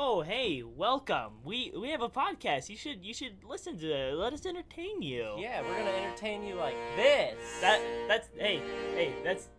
Oh, hey, welcome. We have a podcast. You should listen to it. Let us entertain you. Yeah, we're gonna entertain you like this. That's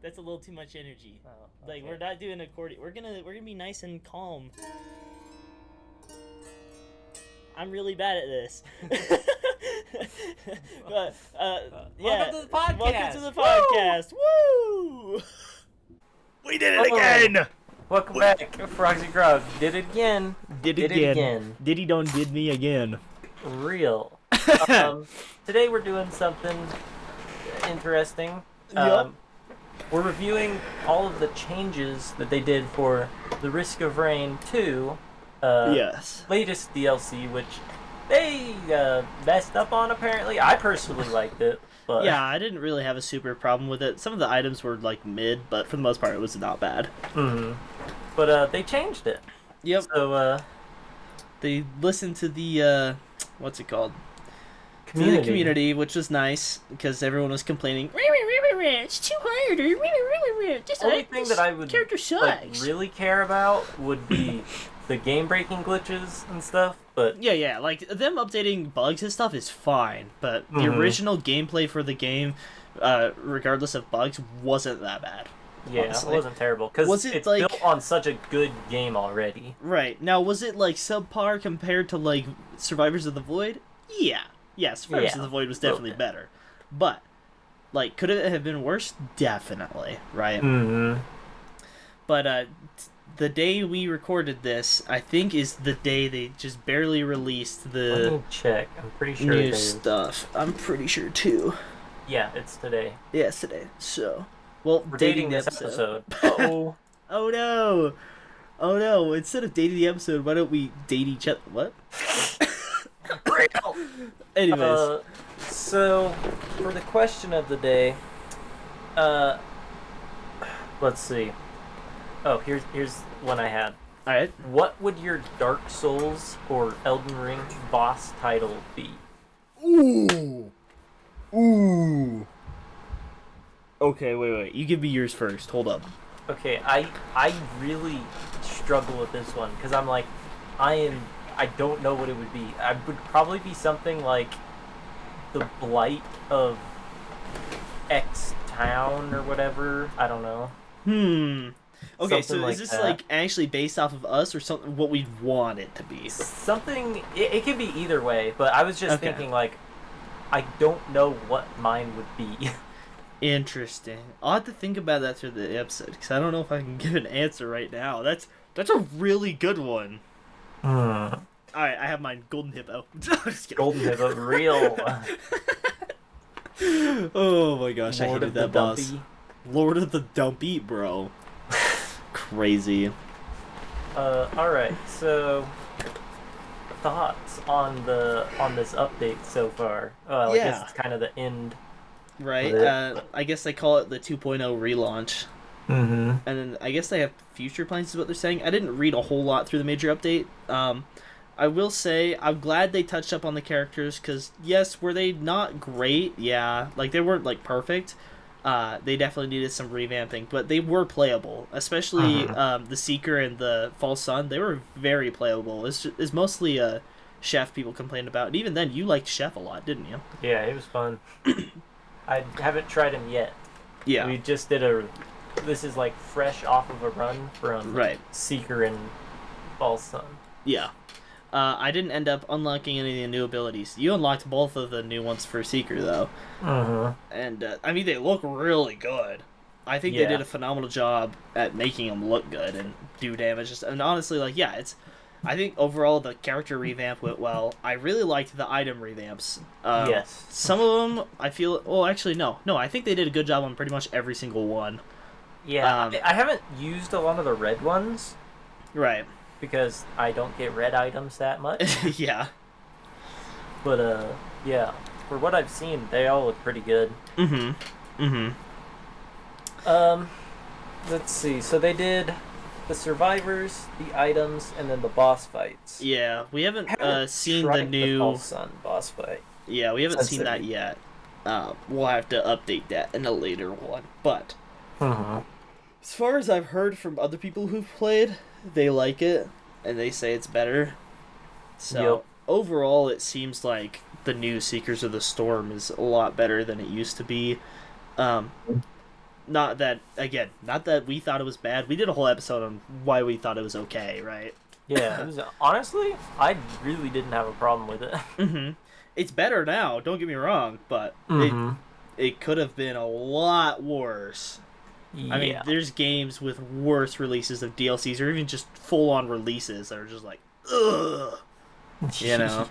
that's a little too much energy. Oh, Like okay. we're not doing accordion. We're gonna be nice and calm. I'm really bad at this. But yeah. Welcome to the podcast. Welcome to the podcast. Woo! We did it again. Welcome back, Frogsy Grog. Did it again. Did it again. Diddy don't did me again. Real. Today we're doing something interesting. Yep. We're reviewing all of the changes that they did for the Risk of Rain 2. Yes. Latest DLC, which they messed up on apparently. I personally liked it. But Yeah, I didn't really have a super problem with it. Some of the items were like mid, but for the most part, it was not bad. Mm-hmm. But they changed it. Yep. So They listened to the what's it called? community. The community, which was nice because everyone was complaining. It's too hard. This The only thing that I would character sucks. really care about would be the game-breaking glitches and stuff. But Yeah, like them updating bugs and stuff is fine, but the original gameplay for the game, regardless of bugs, wasn't that bad. yeah, honestly. it wasn't terrible because Was it, it's like- built on such a good game already. Right. Now, was it like subpar compared to like Survivors of the Void? Yeah. Yeah, Survivors Yeah, of the Void was a little definitely bit. better. But like could it have been worse? Definitely, right? Mm-hmm. But the day we recorded this, I think is the day they just barely released Let the me check. I'm pretty sure new it is. stuff. I'm pretty sure too. Yeah, it's today. Yesterday. So, well, We're dating dating the this episode. episode. Oh, Oh no! Oh no! Instead of dating the episode, why don't we date each other? What? real. Anyways, So for the question of the day, let's see. Oh, here's one I had. all right. What would your Dark Souls or Elden Ring boss title be? Ooh. Okay, wait. You give me yours first. Hold up. Okay, I really struggle with this one because I'm like, I don't know what it would be. I would probably be something like the Blight of X Town or whatever. I don't know. Okay, Something so like is this that. like actually based off of us or something? What we want it to be? Something. It could be either way, but I was just Okay. thinking like, I don't know what mine would be. Interesting. I'll have to think about that through the episode because I don't know if I can give an answer right now. That's a really good one. All right, I have mine. Golden Hippo. Just kidding. Golden Hippo, real. Oh my gosh, I Lord hated of the that boss. Dumpy. Lord of the Dumpy, bro. Crazy. Alright, so thoughts on this update so far? Well, I Yeah. guess it's kind of the end. Right? But- I guess they call it the 2.0 relaunch. Mm-hmm. And then I guess they have future plans is what they're saying. I didn't read a whole lot through the major update. I will say I'm glad they touched up on the characters because yes, were they not great? Yeah, like they weren't like perfect. They definitely needed some revamping, but they were playable. Especially the Seeker and the False Sun. They were very playable. It's mostly Chef people complained about. And even then, you liked Chef a lot, didn't you? Yeah, it was fun. I haven't tried him yet. Yeah. We just did this is like fresh off of a run from Right. Seeker and False Sun. Yeah. I didn't end up unlocking any of the new abilities. You unlocked both of the new ones for Seeker, though. And, I mean, they look really good. I think they Yeah. did a phenomenal job at making them look good and do damage. And honestly, like, yeah, I think overall the character revamp went well. I really liked the item revamps. Yes. Some of them, I feel... Well, actually, no. No, I think they did a good job on pretty much every single one. Yeah, I haven't used a lot of the red ones Right. because I don't get red items that much. Yeah. But, yeah. For what I've seen, they all look pretty good. Let's see. So they did the survivors, the items, and then the boss fights. Yeah, we haven't, Haven't seen the tried new... False Sun boss fight. Yeah, we haven't Since seen they- that yet. We'll have to update that in a later one. But as far as I've heard from other people who've played, they like it. and they say it's better. So Yep. overall, it seems like the new Seekers of the Storm is a lot better than it used to be. Um, not that not that we thought it was bad. We did a whole episode on why we thought it was okay, right? Yeah, it was, honestly, I really didn't have a problem with it. It's better now. Don't get me wrong, but it could have been a lot worse. Yeah. I mean, there's games with worse releases of DLCs or even just full-on releases that are just like, ugh. You know.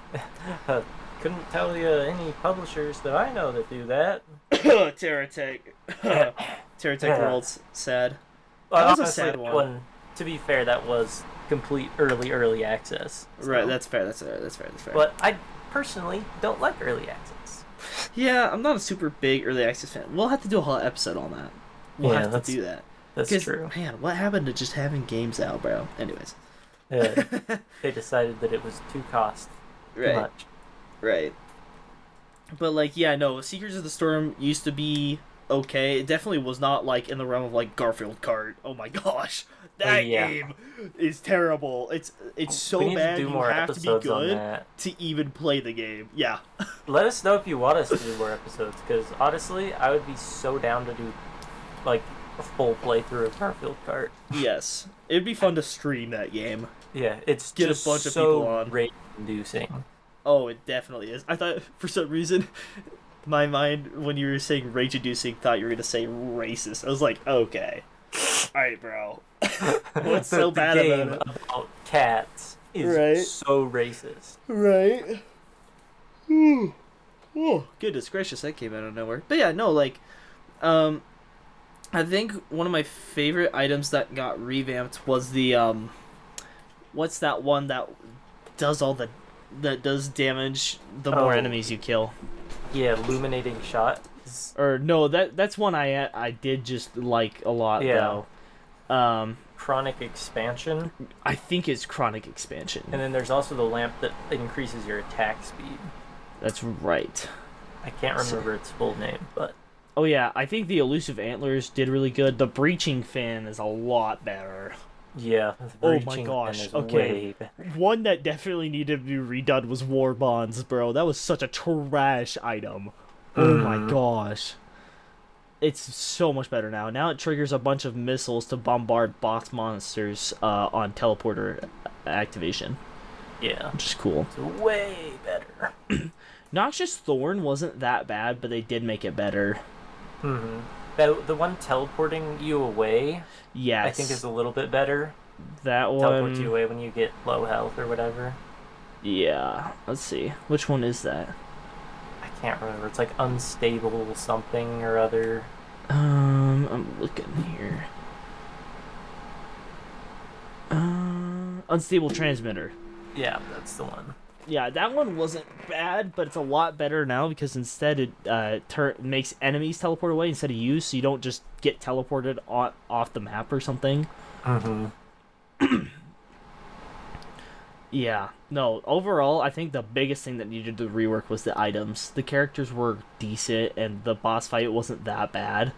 Couldn't tell you any publishers that I know that do that. Terratech. Terratech World's sad. That was a sad one. To be fair, that was complete early access. So. Right, that's fair. That's fair. But I personally don't like early access. Yeah, I'm not a super big early access fan. We'll have to do a whole episode on that. We'll have to do that. That's true. Man, what happened to just having games out, bro? Anyways. Yeah, they decided that it was too much. Right. But, like, yeah, no, Seekers of the Storm used to be okay. It definitely was not, like, in the realm of, like, Garfield Kart. Oh my gosh. That game is terrible. It's so bad you have to be good to even play the game. Yeah. Let us know if you want us to do more episodes, because, honestly, I would be so down to do, like, a full playthrough of Garfield Kart. Yes. It'd be fun to stream that game. Yeah, it's Get just a bunch of people on. rage-inducing. Oh, it definitely is. I thought, for some reason, my mind, when you were saying rage-inducing, thought you were going to say racist. I was like, okay. Alright, bro. What's so bad about it? About cats is so racist. Right. Ooh. Oh, goodness gracious, that came out of nowhere. But yeah, no, like, I think one of my favorite items that got revamped was the, what's that one that does that does damage the more enemies you kill? Yeah, illuminating shot. Or no, that's one I did just like a lot though. Chronic expansion. I think it's chronic expansion. And then there's also the lamp that increases your attack speed. That's right. I can't remember its full name, but oh yeah, I think the elusive antlers did really good. The breaching fin is a lot better. Yeah. Oh my gosh. Okay. One that definitely needed to be redone was war bonds, bro. That was such a trash item. Oh my gosh. It's so much better now. Now it triggers a bunch of missiles to bombard boss monsters on teleporter activation. Yeah. Which is cool. It's way better. Noxious Thorn wasn't that bad, but they did make it better. The one teleporting you away, yes, I think is a little bit better. That one teleports you away when you get low health or whatever. Yeah, let's see. Which one is that? I can't remember. It's like unstable something or other. I'm looking here. Unstable transmitter. Yeah, that's the one. Yeah, that one wasn't bad, but it's a lot better now because instead it makes enemies teleport away instead of you, so you don't just get teleported off the map or something. Yeah, no, overall, I think the biggest thing that needed to rework was the items. The characters were decent, and the boss fight wasn't that bad.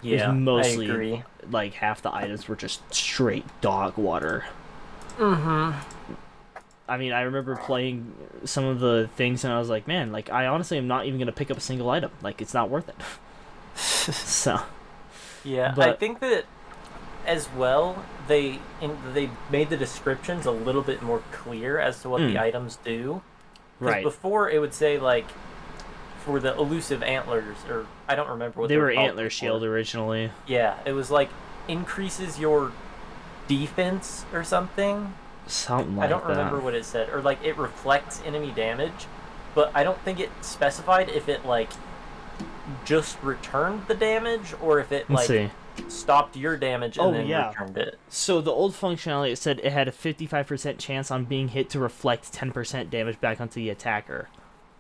Yeah, mostly, I agree. Like, half the items were just straight dog water. I mean, I remember playing some of the things, and I was like, man, like, I honestly am not even going to pick up a single item. Like, it's not worth it. So. Yeah, but I think that, as well, they made the descriptions a little bit more clear as to what the items do. Right. Before, it would say, like, for the elusive antlers, or I don't remember what they were called antler before. Shield originally. Yeah, it was, like, increases your defense or something. Something like that. I don't remember what it said. Or, like, it reflects enemy damage, but I don't think it specified if it, like, just returned the damage, or if it, like, stopped your damage and then returned it. So the old functionality, it said it had a 55% chance on being hit to reflect 10% damage back onto the attacker.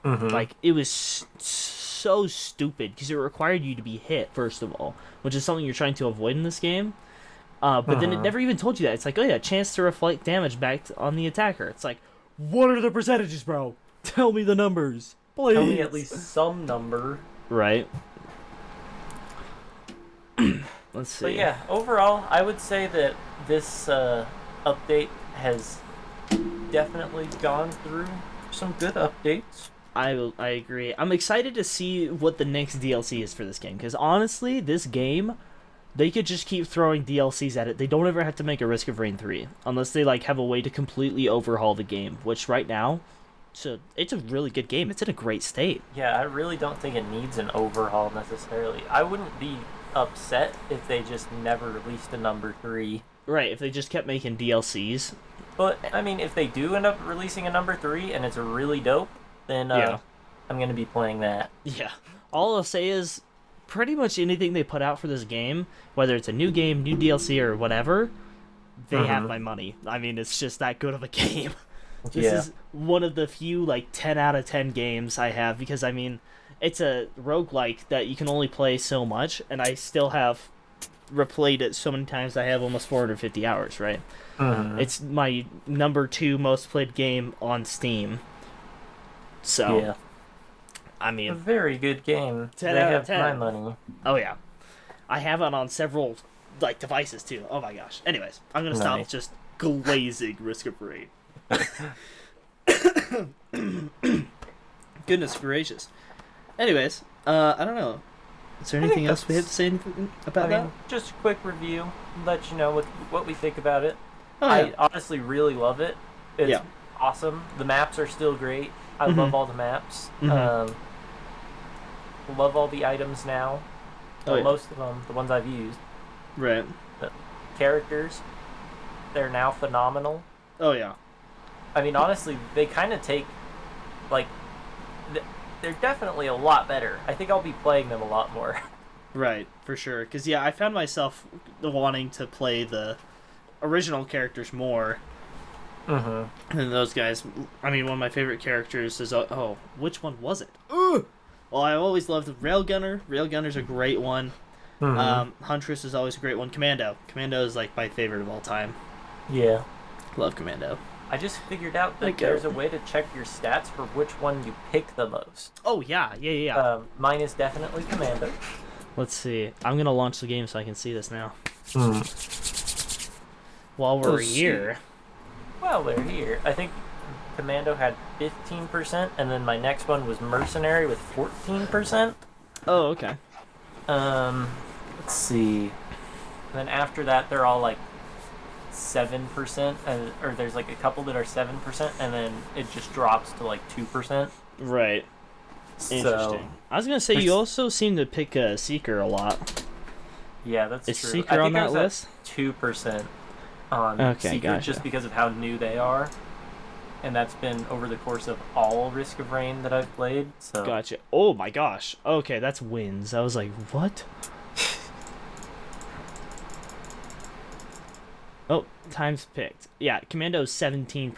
Like, it was so stupid, because it required you to be hit, first of all, which is something you're trying to avoid in this game. But then it never even told you that. It's like, oh yeah, chance to reflect damage back on the attacker. It's like, what are the percentages, bro? Tell me the numbers, please. Tell me at least some number. Right. Let's see. But yeah, overall, I would say that this update has definitely gone through some good updates. I agree. I'm excited to see what the next DLC is for this game, because honestly, this game, they could just keep throwing DLCs at it. They don't ever have to make a Risk of Rain 3 unless they like have a way to completely overhaul the game, which right now, it's a really good game. It's in a great state. Yeah, I really don't think it needs an overhaul necessarily. I wouldn't be upset if they just never released a number 3. Right, if they just kept making DLCs. But, I mean, if they do end up releasing a number 3 and it's really dope, then Yeah. I'm going to be playing that. Yeah. All I'll say is pretty much anything they put out for this game, whether it's a new game, new DLC, or whatever, they have my money. I mean, it's just that good of a game. This is one of the few, like, 10 out of 10 games I have, because, I mean, it's a roguelike that you can only play so much, and I still have replayed it so many times. I have almost 450 hours, right? It's my number 2 most played game on Steam. So, Yeah. I A mean, very good game. 10 they out of have 10. my money. oh yeah. I have it on several, like, devices, too. Oh my gosh. Anyways, I'm gonna stop Nice. just glazing Risk of Rain. Goodness gracious. Anyways, I don't know. Is there anything else we have to say about that? Just a quick review. Let you know what we think about it. Oh, I yeah. honestly really love it. It's Yeah. awesome. The maps are still great. I love all the maps. Mhm. Love all the items now. Oh, yeah. Most of them, the ones I've used. Right. The characters, they're now phenomenal. Oh, yeah. I mean, honestly, they kind of take, like, they're definitely a lot better. I think I'll be playing them a lot more. Right, for sure. Because, yeah, I found myself wanting to play the original characters more than those guys. I mean, one of my favorite characters is... Oh, which one was it? Ugh! Well, I always loved Railgunner. Railgunner's a great one. Huntress is always a great one. Commando. Commando is, like, my favorite of all time. Yeah. Love Commando. I just figured out that Like, there's a way to check your stats for which one you pick the most. Oh, yeah. Mine is definitely Commando. Let's see. I'm going to launch the game so I can see this now. While we're Let's see. here... Well, they're here. I think Commando had 15%, and then my next one was Mercenary with 14%. Oh, okay. Let's see. And then after that, they're all like 7%, or there's like a couple that are 7%, and then it just drops to like 2%. Right. So, Interesting. I was gonna say you also seem to pick Seeker a lot. yeah, that's Is true. Seeker on that list? 2% on Okay, Seeker gotcha. just because of how new they are, and that's been over the course of all Risk of Rain that I've played. So Gotcha. Oh my gosh. Okay, that's wins. I was like, what? Oh, times picked. Yeah, Commando's 17%.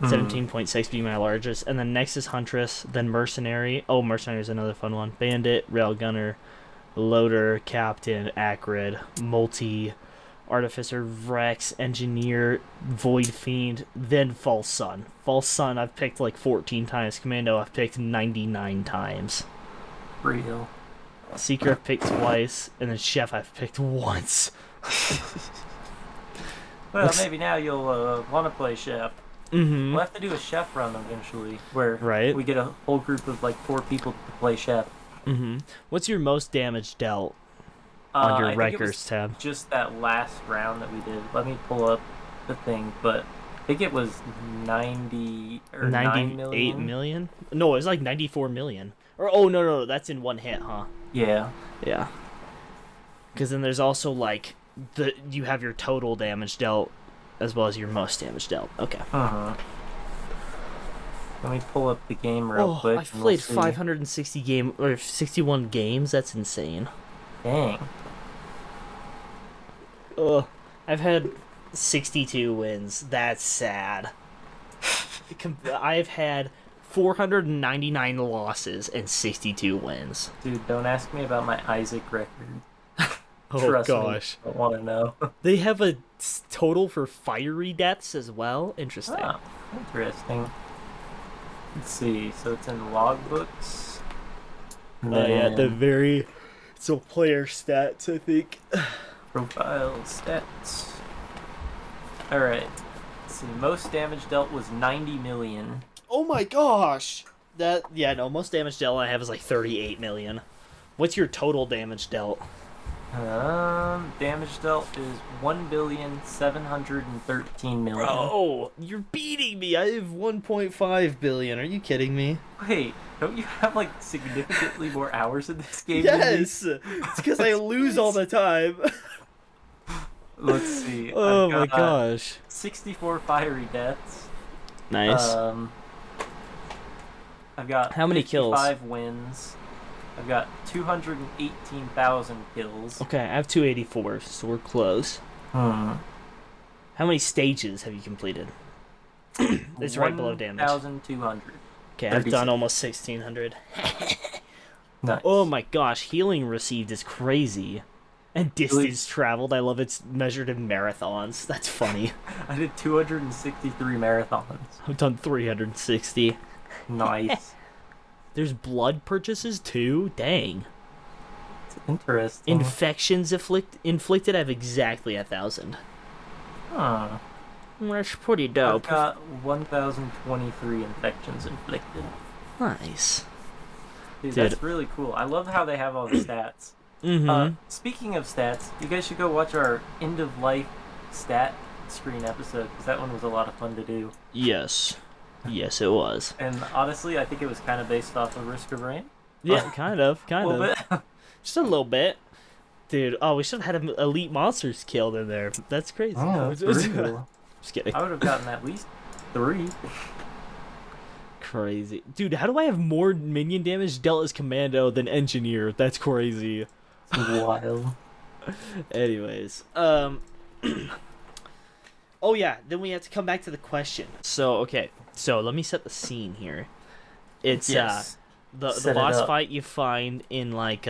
17.6 being my largest. And then next is Huntress, then Mercenary. Oh, Mercenary is another fun one. Bandit, Railgunner, Loader, Captain, Acrid, Multi, Artificer, Rex, Engineer, Void Fiend, then False Sun. False Sun I've picked like 14 times. Commando I've picked 99 times. real. Seeker I've picked twice, and then Chef I've picked once. Well, maybe now you'll want to play Chef. Mm-hmm. We'll have to do a Chef run eventually, where Right. we get a whole group of like 4 people to play Chef. Mm-hmm. What's your most damage dealt on I your think it Rikers was tab? just that last round that we did. Let me pull up the thing, but I think it was 90 or 9 98 million. million? No, it was like 94 million. Or oh no, that's in one hit, huh? Yeah. Yeah. Because then there's also like you have your total damage dealt as well as your most damage dealt. Okay. Let me pull up the game real quick. I've and played we'll see. 560 or 61 games. That's insane. Dang. Ugh. I've had 62 wins. That's sad. I've had 499 losses and 62 wins. Dude, don't ask me about my Isaac record. Oh Trust gosh. me, I want to know. They have a total for fiery deaths as well. Interesting. Ah, interesting. Let's see. So it's in logbooks. Yeah, the very... It's all player stats, I think. Profile stats. Alright. Let's see, most damage dealt was 90 million. Oh my gosh! Most damage dealt I have is like 38 million. What's your total damage dealt? Damage dealt is 1,713,000,000. Bro, you're beating me. I have 1.5 billion. Are you kidding me? Wait, don't you have like significantly more hours in this game? Yes, it's because I lose all the time. Let's see. Oh my gosh. 64 fiery deaths. Nice. I've got how many kills? 55 wins. I've got 218,000 kills. Okay, I have 284, so we're close. How many stages have you completed? It's right below damage. 1,200. Okay, I've done almost 1,600. Nice. Oh my gosh, healing received is crazy. And distance traveled, I love it's measured in marathons. That's funny. I did 263 marathons. I've done 360. Nice. There's blood purchases too? Dang. It's interesting. Infections inflicted, I have exactly 1,000. Huh. That's pretty dope. I've got 1,023 infections inflicted. Nice. Dude, that's really cool. I love how they have all the stats. Speaking of stats, you guys should go watch our end of life stat screen episode, because that one was a lot of fun to do. Yes. Yes, it was. And honestly, I think it was kind of based off of Risk of Rain. Yeah, kind of. A little bit. Just a little bit. Dude, we should have had elite monsters killed in there. That's crazy. Oh, Just kidding. I would have gotten at least 3. Crazy. Dude, how do I have more minion damage dealt as Commando than Engineer? That's crazy. It's wild. Anyways, oh yeah, then we have to come back to the question. So, okay. So, let me set the scene here. It's the boss fight you find in like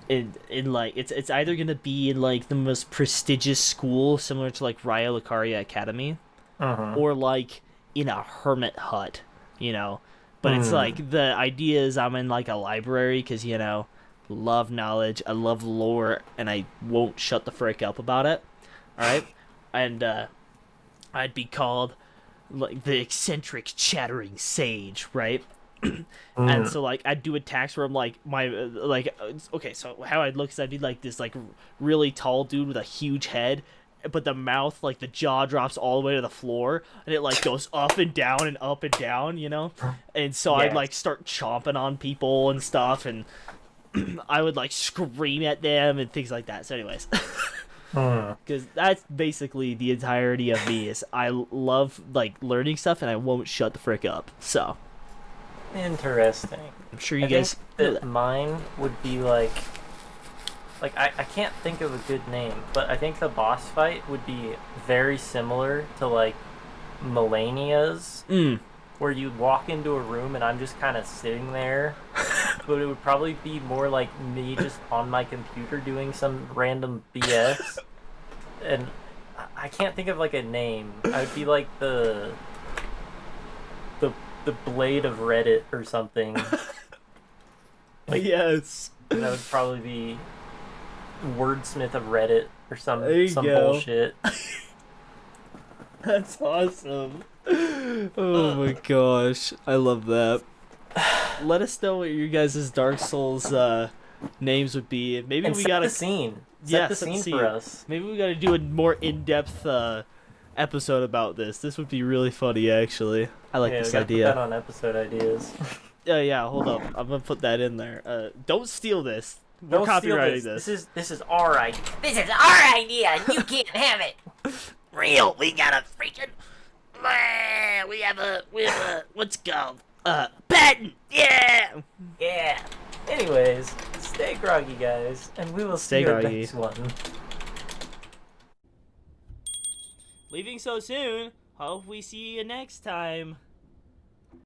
in like it's either going to be in like the most prestigious school similar to like Raya Lucaria Academy or like in a hermit hut, you know. But it's like the idea is I'm in like a library cuz you know, love knowledge, I love lore, and I won't shut the frick up about it. All right? And I'd be called like the eccentric chattering sage, right? And so like I'd do attacks where I'm like okay, so how I'd look is I'd be like this like really tall dude with a huge head, but the mouth, like the jaw drops all the way to the floor, and it like goes up and down, you know? And so I'd like start chomping on people and stuff, and I would like scream at them and things like that. So anyways, because that's basically the entirety of me is I love like learning stuff and I won't shut the frick up. So interesting. I'm sure you guys think that mine would be like I can't think of a good name, but I think the boss fight would be very similar to like Melania's, where you walk into a room and I'm just kind of sitting there, but it would probably be more like me just on my computer doing some random BS, and I can't think of like a name. I would be like the blade of Reddit or something. Like, yes. And that would probably be wordsmith of Reddit or some go. bullshit. That's awesome. Oh my gosh, I love that. Let us know what your guys' Dark Souls names would be. Maybe and we set gotta the scene. Set the scene for us. Maybe we gotta do a more in-depth episode about this. This would be really funny, actually. I like this idea. Put that on episode ideas. Yeah. Hold up. I'm gonna put that in there. Don't steal this. We're Don't copywriting steal this. This is our idea. This is our idea, and you can't have it. Real, we got a freaking. We have a what's it called? Patent. Yeah. Yeah. Anyways, stay groggy, guys, and we will see you next one. Leaving so soon. Hope we see you next time.